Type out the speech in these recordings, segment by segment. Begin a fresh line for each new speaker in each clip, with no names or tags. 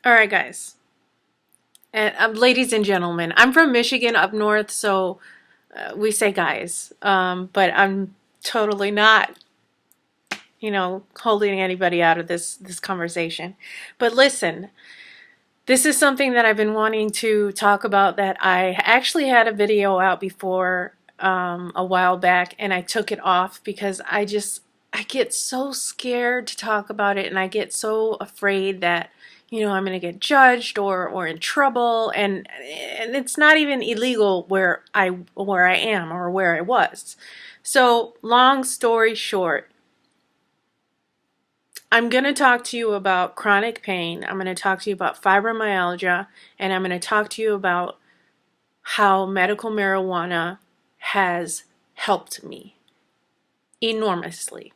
All right, guys. And ladies and gentlemen, I'm from Michigan up north, so we say guys. But I'm totally not, holding anybody out of this conversation. But listen, this is something that I've been wanting to talk about that I actually had a video out before a while back, and I took it off because I get so scared to talk about it, and I get so afraid that I'm going to get judged or in trouble, and it's not even illegal where I am or where I was. So long story short, I'm going to talk to you about chronic pain. I'm going to talk to you about fibromyalgia, and I'm going to talk to you about how medical marijuana has helped me enormously.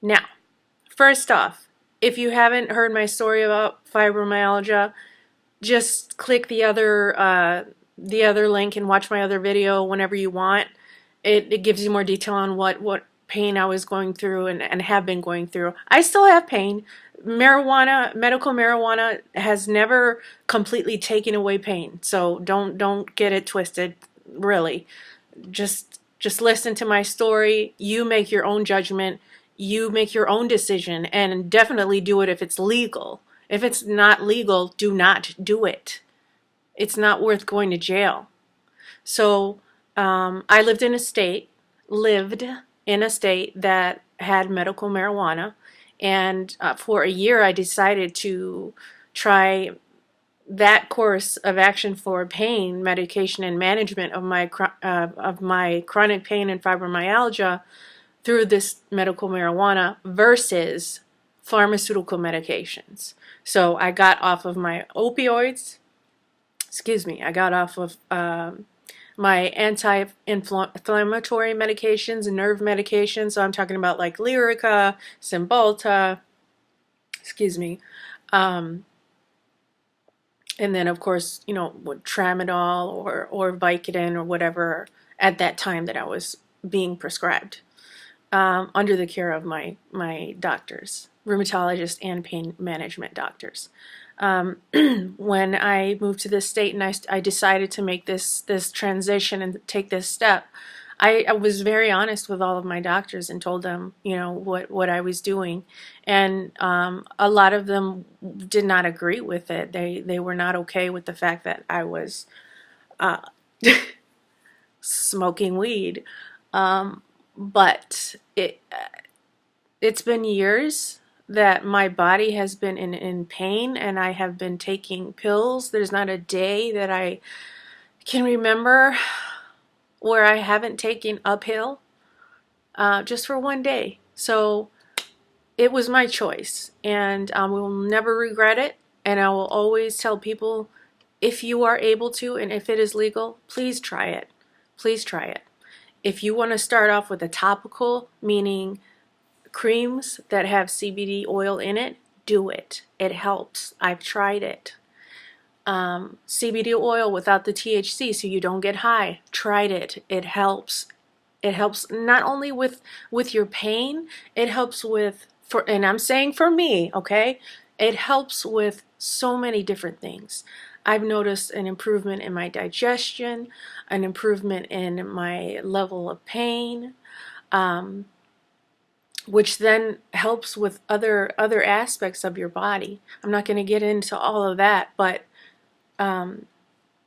Now, first off, if you haven't heard my story about fibromyalgia, just click the other link and watch my other video whenever you want. It gives you more detail on what pain I was going through and have been going through. I still have pain. Medical marijuana has never completely taken away pain. So don't get it twisted, really. Just listen to my story. You make your own judgment. You make your own decision, and definitely do it if it's legal. If it's not legal, do not do it. It's not worth going to jail. So I lived in a state that had medical marijuana, and for a year I decided to try that course of action for pain medication and management of my chronic pain and fibromyalgia through this medical marijuana versus pharmaceutical medications. So I got off of my opioids. Excuse me. I got off of my anti-inflammatory medications and nerve medications. So I'm talking about like Lyrica, Cymbalta, excuse me, and then of course with Tramadol or Vicodin or whatever at that time that I was being prescribed under the care of my doctors, rheumatologists and pain management doctors. When I moved to this state and I decided to make this transition and take this step, I was very honest with all of my doctors and told them, what I was doing, and a lot of them did not agree with it. They were not okay with the fact that I was uh, smoking weed, but it's been years that my body has been in pain, and I have been taking pills. There's not a day that I can remember where I haven't taken a pill, just for one day. So it was my choice, and I will never regret it. And I will always tell people, if you are able to and if it is legal, please try it. Please try it. If you want to start off with a topical, meaning creams that have CBD oil in it, do it. It helps. I've tried it. CBD oil without the THC so you don't get high. Tried it. It helps. It helps not only with your pain, it helps and I'm saying for me, okay? It helps with so many different things. I've noticed an improvement in my digestion, an improvement in my level of pain, which then helps with other aspects of your body. I'm not going to get into all of that, but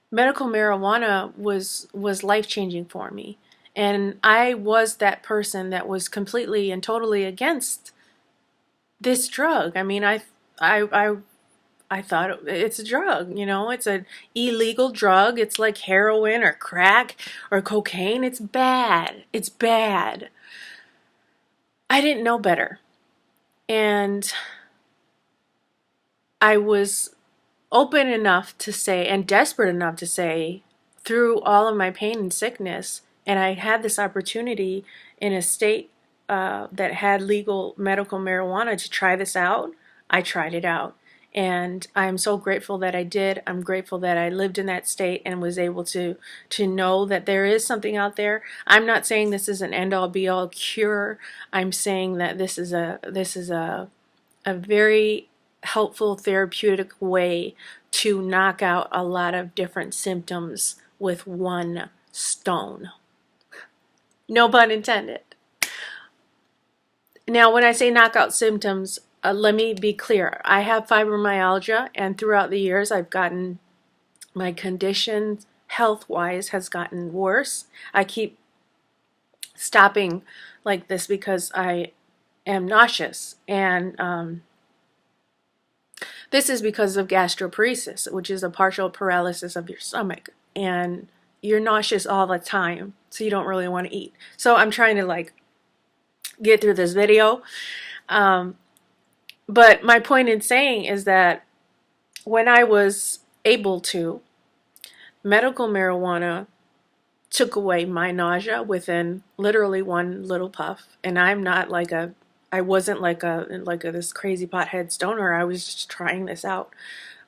medical marijuana was life-changing for me. And I was that person that was completely and totally against this drug. I mean, I thought it's a drug, it's an illegal drug. It's like heroin or crack or cocaine. It's bad. It's bad. I didn't know better. And I was open enough to say and desperate enough to say, through all of my pain and sickness, and I had this opportunity in a state that had legal medical marijuana to try this out. I tried it out. And I'm so grateful that I did. I'm grateful that I lived in that state and was able to know that there is something out there. I'm not saying this is an end-all be-all cure. I'm saying that this is a very helpful therapeutic way to knock out a lot of different symptoms with one stone. No pun intended. Now, when I say knock out symptoms, let me be clear. I have fibromyalgia, and throughout the years, I've gotten my condition health-wise has gotten worse. I keep stopping like this because I am nauseous, and this is because of gastroparesis, which is a partial paralysis of your stomach, and you're nauseous all the time, so you don't really want to eat. So I'm trying to like get through this video, but my point in saying is that when I was able to, medical marijuana took away my nausea within literally one little puff. And I'm not like I wasn't like this crazy pothead stoner. I was just trying this out.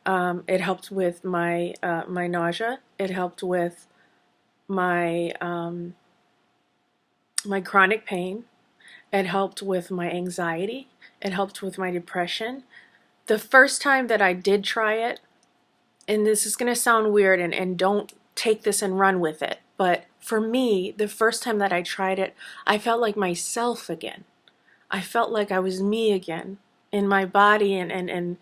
It helped with my my nausea. It helped with my my chronic pain. It helped with my anxiety. It helped with my depression. The first time that I did try it, and this is going to sound weird, and don't take this and run with it, but for me, the first time that I tried it, I felt like myself again. I felt like I was me again in my body, and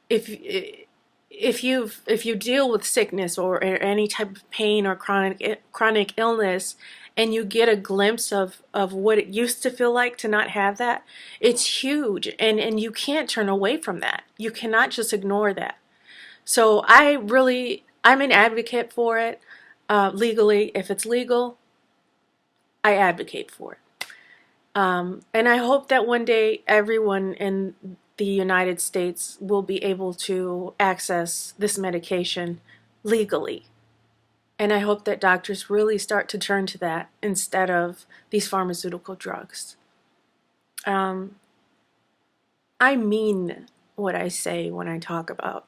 if you deal with sickness or any type of pain or chronic illness, and you get a glimpse of what it used to feel like to not have that, it's huge, and you can't turn away from that. You cannot just ignore that. So I'm an advocate for it legally. If it's legal, I advocate for it. And I hope that one day everyone in the United States will be able to access this medication legally. And I hope that doctors really start to turn to that instead of these pharmaceutical drugs. I mean what I say when I talk about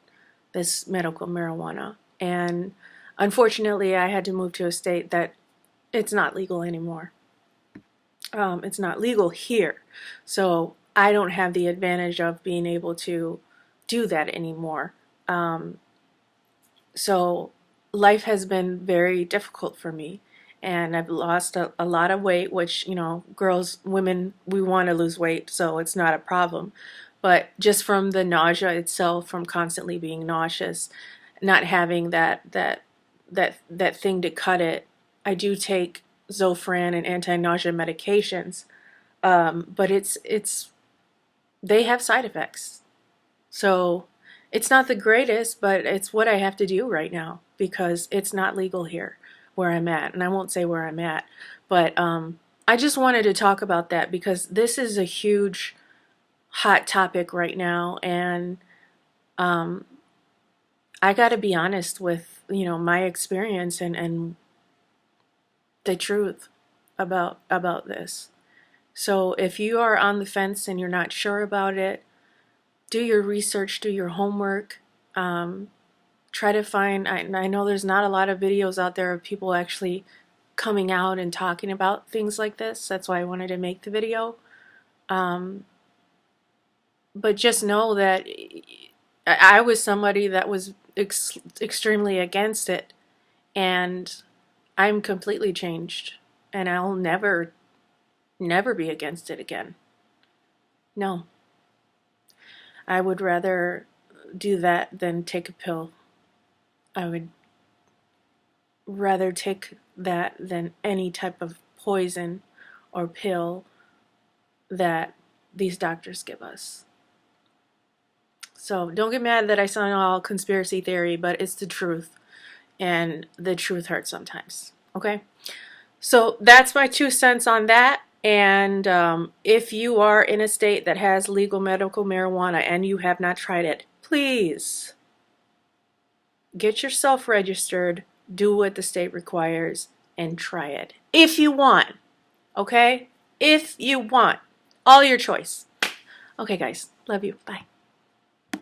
this medical marijuana. And unfortunately, I had to move to a state that it's not legal anymore. It's not legal here. So I don't have the advantage of being able to do that anymore. So life has been very difficult for me, and I've lost a lot of weight, which, you know, girls, women, we want to lose weight, so it's not a problem. But just from the nausea itself, from constantly being nauseous, not having that thing to cut it, I do take Zofran and anti-nausea medications, but they have side effects. So it's not the greatest, but it's what I have to do right now because it's not legal here where I'm at. And I won't say where I'm at, but I just wanted to talk about that because this is a huge hot topic right now, and I got to be honest with, you know, my experience and the truth about this. So if you are on the fence and you're not sure about it, do your research, do your homework, try to find, I know there's not a lot of videos out there of people actually coming out and talking about things like this. That's why I wanted to make the video. But just know that I was somebody that was extremely against it, and I'm completely changed, and I'll never be against it again. No. I would rather do that than take a pill. I would rather take that than any type of poison or pill that these doctors give us. So don't get mad that I sound all conspiracy theory, but it's the truth, and the truth hurts sometimes. Okay? So that's my 2 cents on that. And if you are in a state that has legal medical marijuana and you have not tried it, please get yourself registered, do what the state requires, and try it. If you want. Okay? If you want. All your choice. Okay, guys. Love you. Bye.